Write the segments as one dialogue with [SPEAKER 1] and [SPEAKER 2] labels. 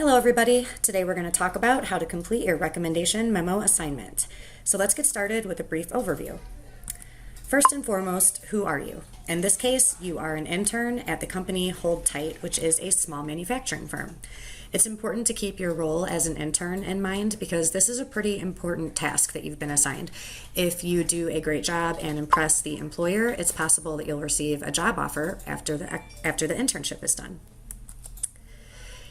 [SPEAKER 1] Hello everybody. Today we're going to talk about how to complete your recommendation memo assignment. So let's get started with a brief overview. First and foremost, who are you? In this case, you are an intern at the company Hold Tight, which is a small manufacturing firm. It's important to keep your role as an intern in mind because this is a pretty important task that you've been assigned. If you do a great job and impress the employer, it's possible that you'll receive a job offer after the internship is done.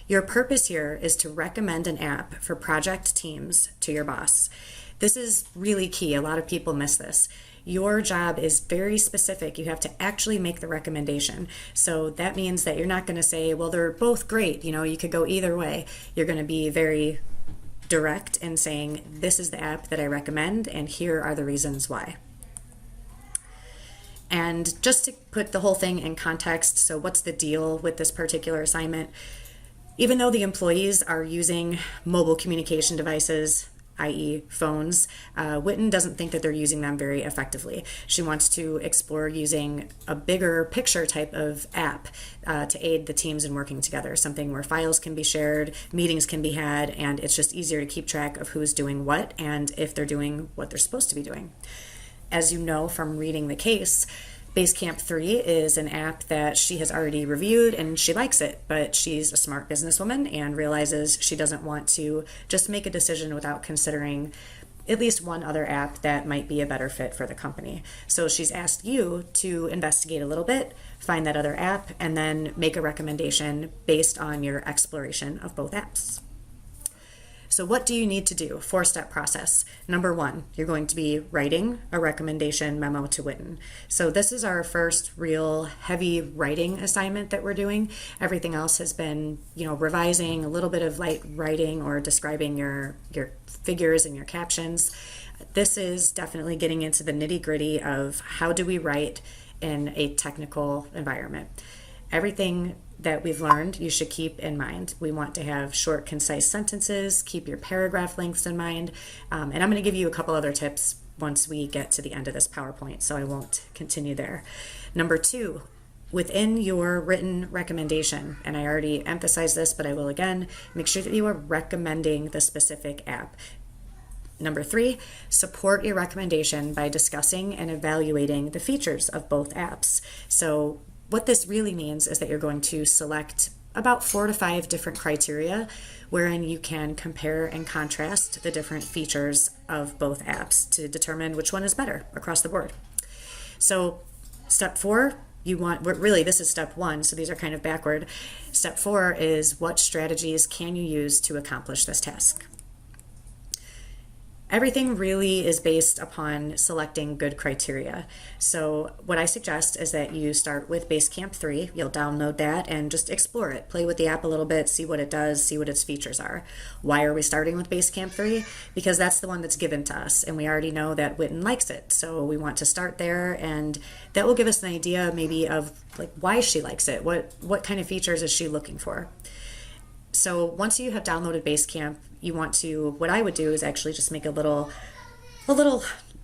[SPEAKER 1] Your purpose here is to recommend an app for project teams to your boss. This is really key. A lot of people miss this. Your job is very specific. You have to actually make the recommendation. So that means that you're not going to say, well, they're both great. You could go either way. You're going to be very direct in saying, this is the app that I recommend, and here are the reasons why. And just to put the whole thing in context, so what's the deal with this particular assignment? Even though the employees are using mobile communication devices, i.e. phones, Witten doesn't think that they're using them very effectively. She wants to explore using a bigger picture type of app to aid the teams in working together, something where files can be shared, meetings can be had, and it's just easier to keep track of who's doing what and if they're doing what they're supposed to be doing. As you know from reading the case, Basecamp 3 is an app that she has already reviewed and she likes it, but she's a smart businesswoman and realizes she doesn't want to just make a decision without considering at least one other app that might be a better fit for the company. So she's asked you to investigate a little bit, find that other app, and then make a recommendation based on your exploration of both apps. So what do you need to do? 4-step process. Number 1, you're going to be writing a recommendation memo to Witten. So this is our first real heavy writing assignment that we're doing. Everything else has been, revising, a little bit of light writing or describing your figures and your captions. This is definitely getting into the nitty-gritty of how do we write in a technical environment. Everything that we've learned you should keep in mind. We want to have short, concise sentences, keep your paragraph lengths in mind, and I'm going to give you a couple other tips once we get to the end of this PowerPoint, so I won't continue there. Number 2, within your written recommendation, and I already emphasized this, but I will again, make sure that you are recommending the specific app. Number 3, support your recommendation by discussing and evaluating the features of both apps. So what this really means is that you're going to select about 4 to 5 different criteria wherein you can compare and contrast the different features of both apps to determine which one is better across the board. So step 4, this is step 1, so these are kind of backward. Step 4 is what strategies can you use to accomplish this task? Everything really is based upon selecting good criteria. So what I suggest is that you start with Basecamp 3. You'll download that and just explore it. Play with the app a little bit, see what it does, see what its features are. Why are we starting with Basecamp 3? Because that's the one that's given to us, and we already know that Witten likes it. So we want to start there, and that will give us an idea maybe of why she likes it. What kind of features is she looking for? So once you have downloaded Basecamp, what I would do is actually just make a little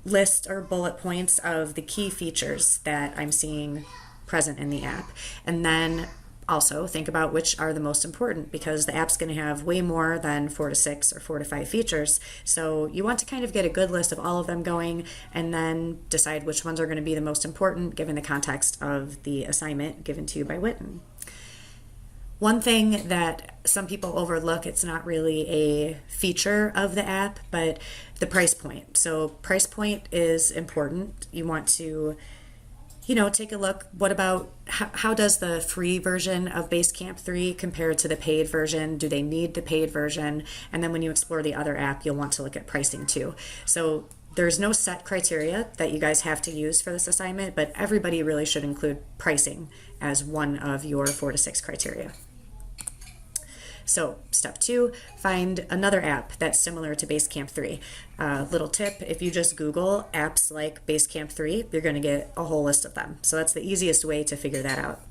[SPEAKER 1] list or bullet points of the key features that I'm seeing present in the app. And then also think about which are the most important, because the app's going to have way more than 4 to 6 or 4 to 5 features. So you want to kind of get a good list of all of them going and then decide which ones are going to be the most important given the context of the assignment given to you by Witten. One thing that some people overlook, it's not really a feature of the app, but the price point. So price point is important. You want to, take a look. What about, how does the free version of Basecamp 3 compare to the paid version? Do they need the paid version? And then when you explore the other app, you'll want to look at pricing too. So there's no set criteria that you guys have to use for this assignment, but everybody really should include pricing as one of your 4 to 6 criteria. So step 2, find another app that's similar to Basecamp 3. Little tip, if you just Google apps like Basecamp 3, you're going to get a whole list of them. So that's the easiest way to figure that out.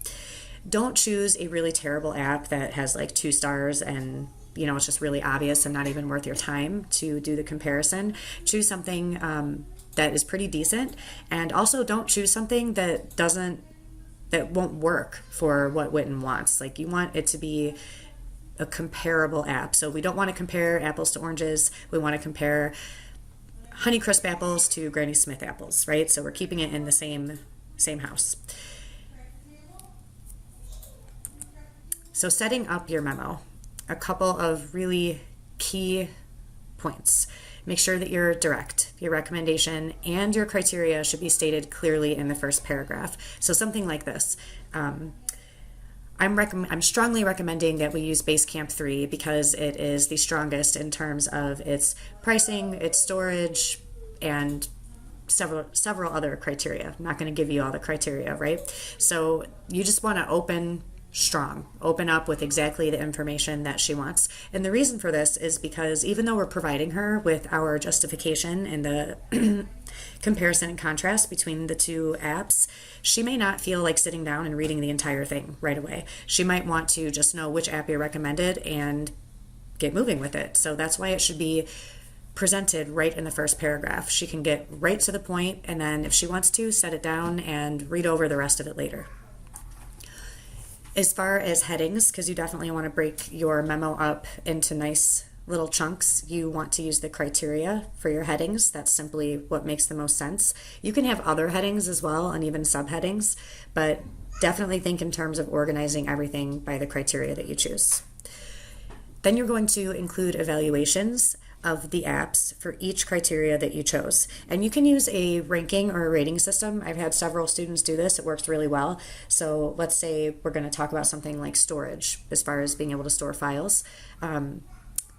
[SPEAKER 1] Don't choose a really terrible app that has 2 stars and it's just really obvious and not even worth your time to do the comparison. Choose something that is pretty decent, and also don't choose something that won't work for what Witten wants. You want it to be a comparable app. So we don't want to compare apples to oranges. We want to compare Honeycrisp apples to Granny Smith apples, right? So we're keeping it in the same house. So setting up your memo, a couple of really key points. Make sure that you're direct. Your recommendation and your criteria should be stated clearly in the first paragraph. So something like this. I'm strongly recommending that we use Basecamp 3 because it is the strongest in terms of its pricing, its storage, and several other criteria. I'm not going to give you all the criteria, right? So you just want to open up with exactly the information that she wants. And the reason for this is because even though we're providing her with our justification and the comparison and contrast between the two apps, she may not feel like sitting down and reading the entire thing right away. She might want to just know which app you recommended and get moving with it. So that's why it should be presented right in the first paragraph. She can get right to the point, and then if she wants to, set it down and read over the rest of it later. As far as headings, because you definitely want to break your memo up into nice little chunks, you want to use the criteria for your headings. That's simply what makes the most sense. You can have other headings as well and even subheadings, but definitely think in terms of organizing everything by the criteria that you choose. Then you're going to include evaluations of the apps for each criteria that you chose. And you can use a ranking or a rating system. I've had several students do this. It works really well. So let's say we're going to talk about something like storage as far as being able to store files.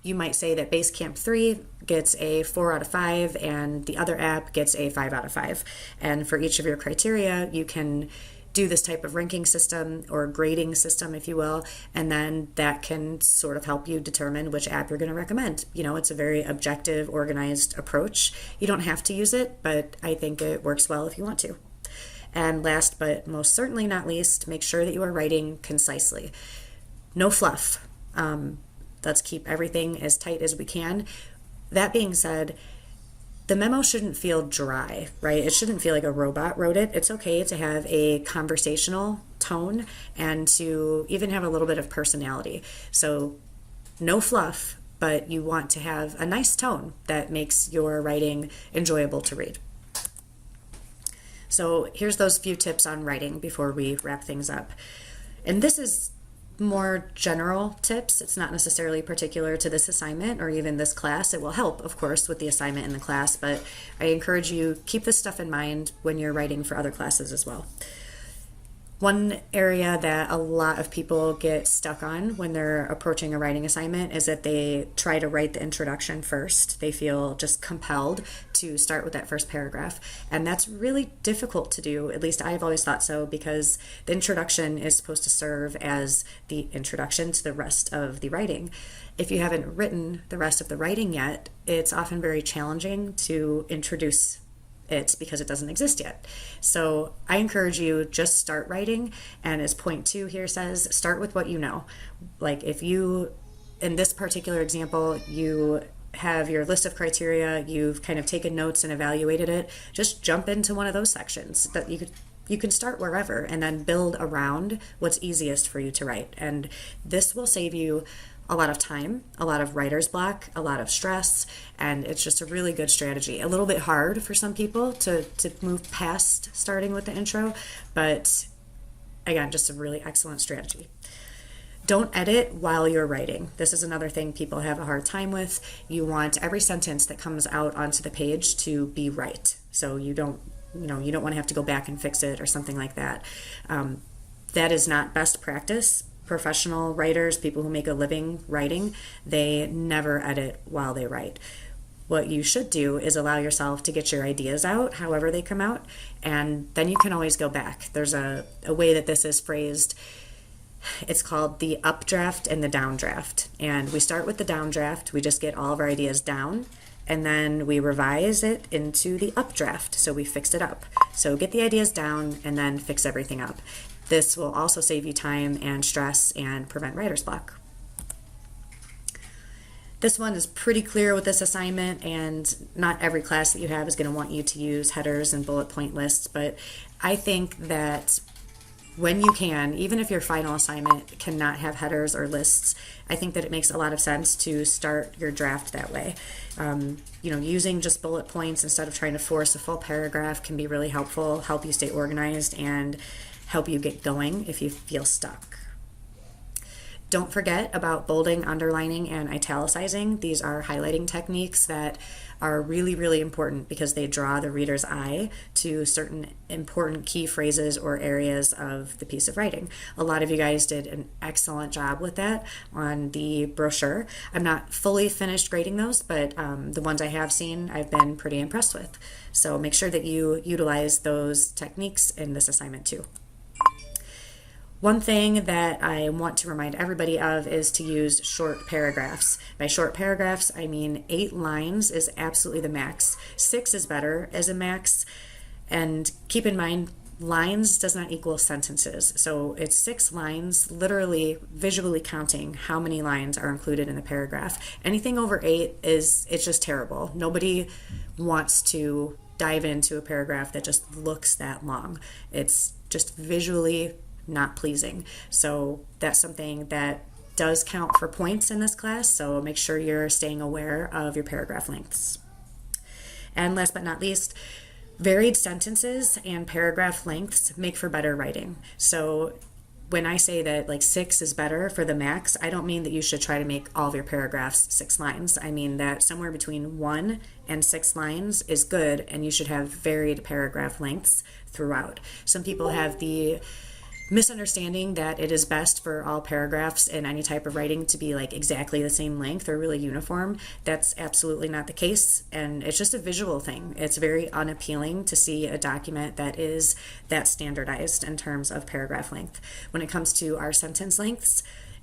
[SPEAKER 1] You might say that Basecamp 3 gets a 4 out of 5 and the other app gets a 5 out of 5. And for each of your criteria, you can do this type of ranking system or grading system, if you will, and then that can sort of help you determine which app you're going to recommend. You know, it's a very objective, organized approach. You don't have to use it, but I think it works well if you want to. And last but most certainly not least, make sure that you are writing concisely. No fluff. Let's keep everything as tight as we can. That being said, the memo shouldn't feel dry, right? It shouldn't feel like a robot wrote it. It's okay to have a conversational tone and to even have a little bit of personality. So no fluff, but you want to have a nice tone that makes your writing enjoyable to read. So here's those few tips on writing before we wrap things up. And this is more general tips. It's not necessarily particular to this assignment or even this class. It will help, of course, with the assignment in the class, but I encourage you keep this stuff in mind when you're writing for other classes as well. One area that a lot of people get stuck on when they're approaching a writing assignment is that they try to write the introduction first. They feel just compelled to start with that first paragraph. And that's really difficult to do. At least I've always thought so, because the introduction is supposed to serve as the introduction to the rest of the writing. If you haven't written the rest of the writing yet, it's often very challenging to introduce it because it doesn't exist yet. So I encourage you, just start writing, and as point 2 here says, start with what you know. Like if you, in this particular example, you have your list of criteria, you've kind of taken notes and evaluated it, just jump into one of those sections. That you can start wherever and then build around what's easiest for you to write. And this will save you a lot of time, a lot of writer's block, a lot of stress, and it's just a really good strategy. A little bit hard for some people to move past starting with the intro, but again, just a really excellent strategy. Don't edit while you're writing. This is another thing people have a hard time with. You want every sentence that comes out onto the page to be right. So you don't want to have to go back and fix it or something like that. That is not best practice. Professional writers, people who make a living writing, they never edit while they write. What you should do is allow yourself to get your ideas out however they come out, and then you can always go back. There's a way that this is phrased. It's called the updraft and the downdraft. And we start with the downdraft. We just get all of our ideas down, and then we revise it into the updraft. So we fixed it up. So get the ideas down and then fix everything up. This will also save you time and stress and prevent writer's block. This one is pretty clear with this assignment, and not every class that you have is going to want you to use headers and bullet point lists, but I think that when you can, even if your final assignment cannot have headers or lists, I think that it makes a lot of sense to start your draft that way. Using just bullet points instead of trying to force a full paragraph can be really helpful, help you stay organized, and help you get going if you feel stuck. Don't forget about bolding, underlining, and italicizing. These are highlighting techniques that are really, really important because they draw the reader's eye to certain important key phrases or areas of the piece of writing. A lot of you guys did an excellent job with that on the brochure. I'm not fully finished grading those, but the ones I have seen, I've been pretty impressed with. So make sure that you utilize those techniques in this assignment too. One thing that I want to remind everybody of is to use short paragraphs. By short paragraphs, I mean 8 lines is absolutely the max. 6 is better as a max. And keep in mind, lines does not equal sentences. So it's 6 lines, literally visually counting how many lines are included in the paragraph. Anything over 8 it's just terrible. Nobody wants to dive into a paragraph that just looks that long. It's just visually not pleasing. So that's something that does count for points in this class, so make sure you're staying aware of your paragraph lengths. And last but not least, varied sentences and paragraph lengths make for better writing. So when I say that like 6 is better for the max, I don't mean that you should try to make all of your paragraphs 6 lines. I mean that somewhere between 1 and 6 lines is good, and you should have varied paragraph lengths throughout. Some people have the misunderstanding that it is best for all paragraphs in any type of writing to be like exactly the same length or really uniform. That's absolutely not the case, and it's just a visual thing. It's very unappealing to see a document that is that standardized in terms of paragraph length. When it comes to our sentence lengths,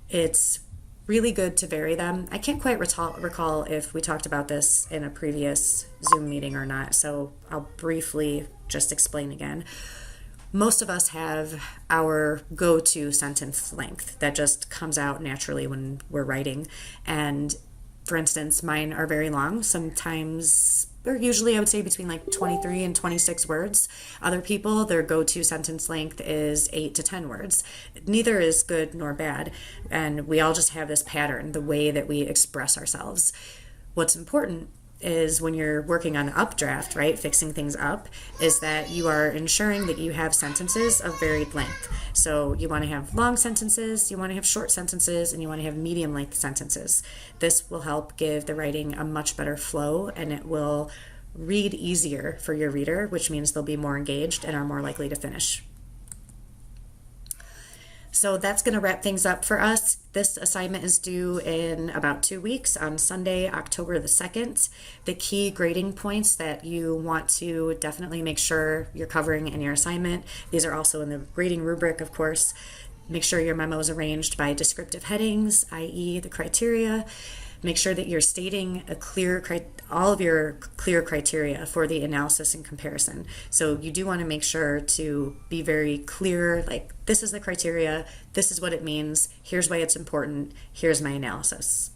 [SPEAKER 1] it's really good to vary them. I can't quite recall if we talked about this in a previous Zoom meeting or not, so I'll briefly just explain again. Most of us have our go-to sentence length that just comes out naturally when we're writing. And for instance, mine are very long. Sometimes, or usually I would say between like 23 and 26 words. Other people, their go-to sentence length is 8 to 10 words. Neither is good nor bad. And we all just have this pattern, the way that we express ourselves. What's important is when you're working on the updraft, right, fixing things up, is that you are ensuring that you have sentences of varied length. So you want to have long sentences, you want to have short sentences, and you want to have medium length sentences. This will help give the writing a much better flow, and it will read easier for your reader, which means they'll be more engaged and are more likely to finish. So that's going to wrap things up for us. This assignment is due in about 2 weeks on Sunday, October the 2nd. The key grading points that you want to definitely make sure you're covering in your assignment, these are also in the grading rubric, of course. Make sure your memo is arranged by descriptive headings, i.e. the criteria. Make sure that you're stating all of your clear criteria for the analysis and comparison. So you do want to make sure to be very clear, like this is the criteria, this is what it means, here's why it's important, here's my analysis.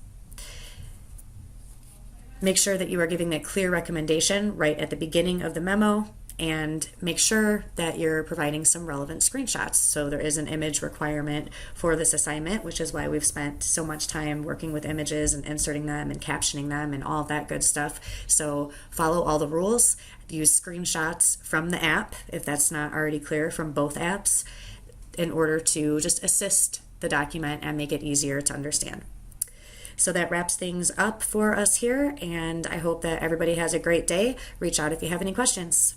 [SPEAKER 1] Make sure that you are giving that clear recommendation right at the beginning of the memo, and make sure that you're providing some relevant screenshots. So there is an image requirement for this assignment, which is why we've spent so much time working with images and inserting them and captioning them and all that good stuff. So follow all the rules. Use screenshots from the app, if that's not already clear, from both apps, in order to just assist the document and make it easier to understand. So that wraps things up for us here, and I hope that everybody has a great day. Reach out if you have any questions.